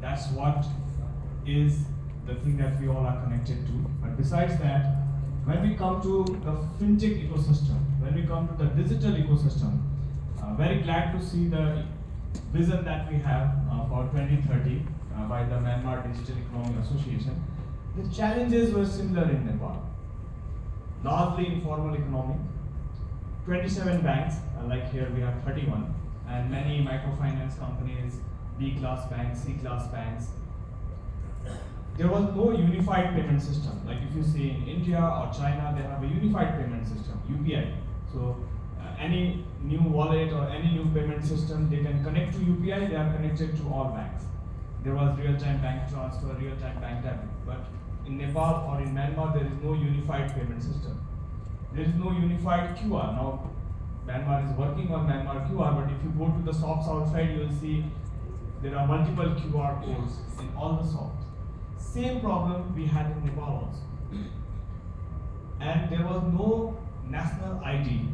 That's what is the thing that we all are connected to. But besides that, when we come to the FinTech ecosystem, when we come to the digital ecosystem, very glad to see the vision that we have for 2030 by the Myanmar Digital Economy Association. The challenges were similar in Nepal. Largely informal economy, 27 banks, like here we have 31, and many microfinance companies, B-class banks, C-class banks. There was no unified payment system. Like if you see in India or China, they have a unified payment system, UPI. So any new wallet or any new payment system, they can connect to UPI, they are connected to all banks. There was real-time bank transfer, real-time bank tapping. But in Nepal or in Myanmar, there is no unified payment system. There is no unified QR. Now, Myanmar is working on Myanmar QR, but if you go to the shops outside, you will see there are multiple QR codes in all the shops. Same problem we had in Nepal also. And there was no national ID,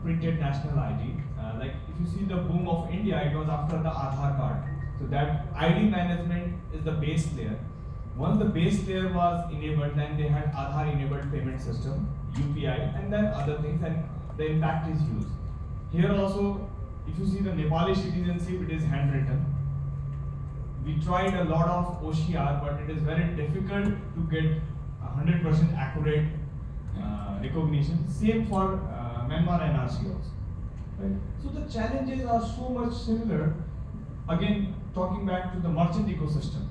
printed national ID. Like if you see the boom of India, it was after the Aadhaar card. So that ID management is the base layer. Once the base layer was enabled, then they had Aadhaar enabled payment system, UPI, and then other things, and the impact is huge. Here also, if you see the Nepali citizenship, it is handwritten. We tried a lot of OCR, but it is very difficult to get 100% accurate recognition. Same for Myanmar NRC also. Right? So the challenges are so much similar. Again, talking back to the merchant ecosystem.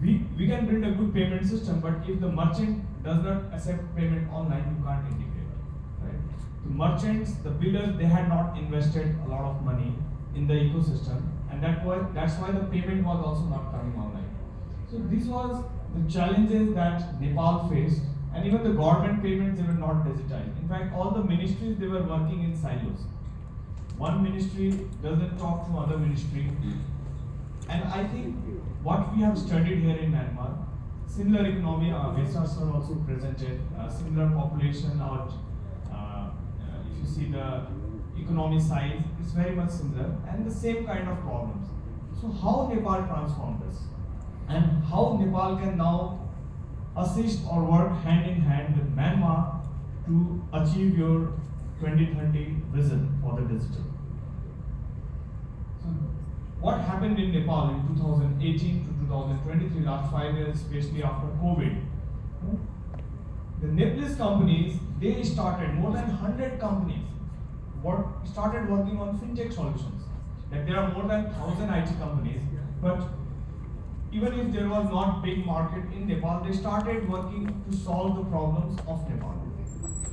We can build a good payment system, but if the merchant does not accept payment online, you can't integrate. Right? The merchants, the billers, they had not invested a lot of money in the ecosystem, and that's why the payment was also not coming online. So this was the challenges that Nepal faced, and even the government payments, they were not digitized. In fact, all the ministries, they were working in silos. One ministry doesn't talk to other ministry. And I think what we have studied here in Myanmar, similar economy, Vesar sir also presented, similar population, or if you see the economy size, it's very much similar, and the same kind of problems. So how Nepal transformed this? And how Nepal can now assist or work hand in hand with Myanmar to achieve your 2030 vision for the digital. So what happened in Nepal in 2018 to 2023, last 5 years, especially after COVID? The Nepalese companies, they started, more than 100 companies, started working on FinTech solutions. Like there are more than 1,000 IT companies, but even if there was not big market in Nepal, they started working to solve the problems of Nepal.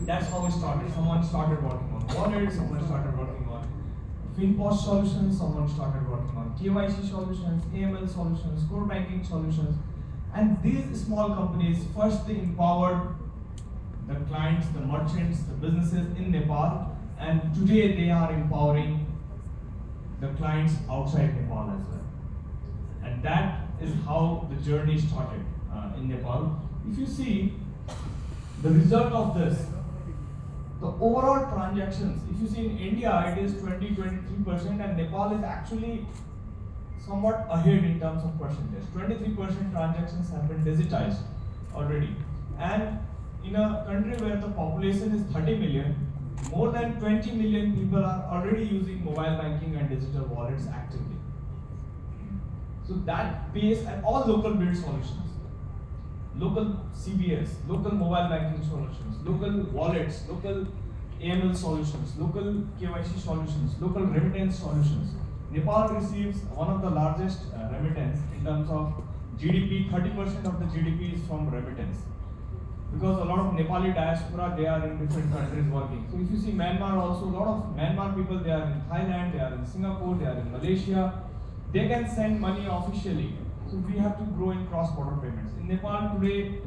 That's how it started. Someone started working on wallets, someone started working on FinPOS solutions, someone started working on KYC solutions, AML solutions, core banking solutions. And these small companies, first they empowered the clients, the merchants, the businesses in Nepal, and today they are empowering the clients outside Nepal as well. And that is how the journey started in Nepal. If you see the result of this, the overall transactions, if you see in India, it is 20-23%, and Nepal is actually somewhat ahead in terms of percentage. 23% transactions have been digitized already. And in a country where the population is 30 million, more than 20 million people are already using mobile banking and digital wallets actively. So that base, and all local build solutions, local CBS, local mobile banking solutions, local wallets, local AML solutions, local KYC solutions, local remittance solutions. Nepal receives one of the largest remittance in terms of GDP. 30% of the GDP is from remittance. Because a lot of Nepali diaspora, they are in different countries working. So if you see Myanmar also, a lot of Myanmar people, they are in Thailand, they are in Singapore, they are in Malaysia. They can send money officially. So we have to grow in cross-border payments. In Nepal today,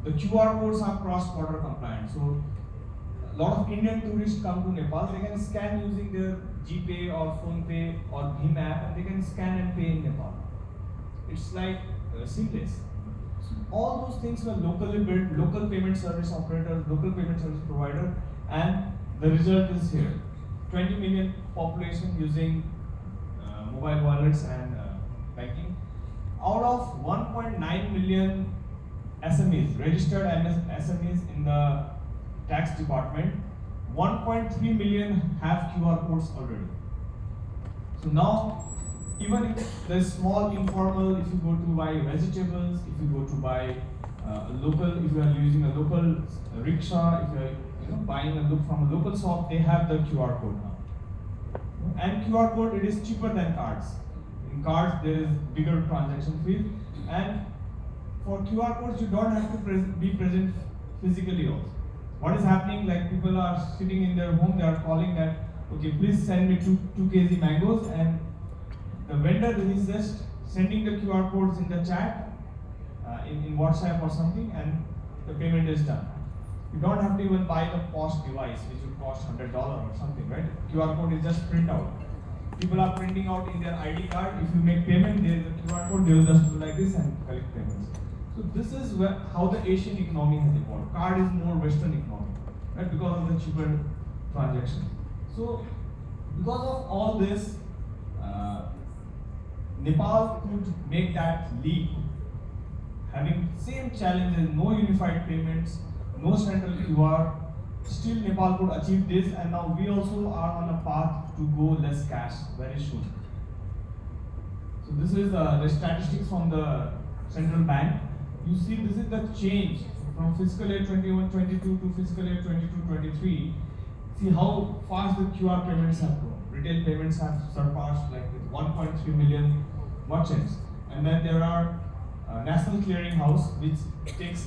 the QR codes are cross-border compliant. So a lot of Indian tourists come to Nepal, they can scan using their GPay or PhonePe or Bhim app, and they can scan and pay in Nepal. It's like seamless. So all those things were locally built, local payment service operators, local payment service provider, and the result is here. 20 million population using mobile wallets and out of 1.9 million SMEs, registered SMEs in the tax department, 1.3 million have QR codes already. So now, even if there's small informal, if you go to buy vegetables, if you go to buy local, if you are using a local rickshaw, if you are buying a look from a local shop, they have the QR code now. And QR code, it is cheaper than cards. In cards, there is bigger transaction fees, and for QR codes, you don't have to be present physically also. What is happening? Like people are sitting in their home, they are calling that, okay, please send me 2 kg mangoes, and the vendor is just sending the QR codes in the chat, in WhatsApp or something, and the payment is done. You don't have to even buy the POS device, which would cost $100 or something, right? QR code is just print out. People are printing out in their ID card. If you make payment, there is a QR code, they will just do like this and collect payments. So this is how the Asian economy has evolved. Card is more Western economy, right? Because of the cheaper transactions. So because of all this, Nepal could make that leap, having same challenges, no unified payments, no central QR. Still Nepal could achieve this, and now we also are on a path to go less cash very soon. So this is the statistics from the central bank. You see, this is the change from fiscal year 21-22 to fiscal year 22-23. See how fast the QR payments have grown. Retail payments have surpassed like with 1.3 million merchants. And then there are National Clearing House, which takes